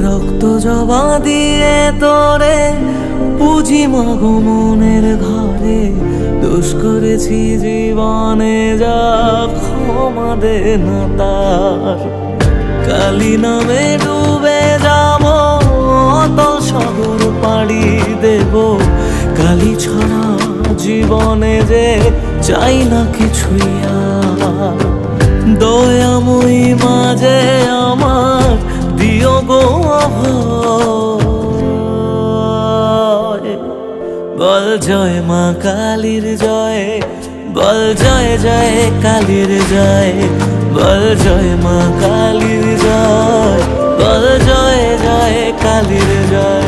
রক্ত জবা দিয়ে তোরে পুঁজি মাগো মনের ঘরে, দোষ করেছি জীবনে যা ক্ষমা দে না তার। কালী নামে ডুবে যাব অতল সাগর পাড়ি দেব, কালী ছাড়া জীবনে যে চাই না কিছুই আর। দয়াময়ী মাঝে আমার দিও গো অভয়, বল জয় মা কালীর জয়, বল জয় জয় কালীর জয়, বল জয় মা কালীর জয়, বল জয় জয় কালীর জয়।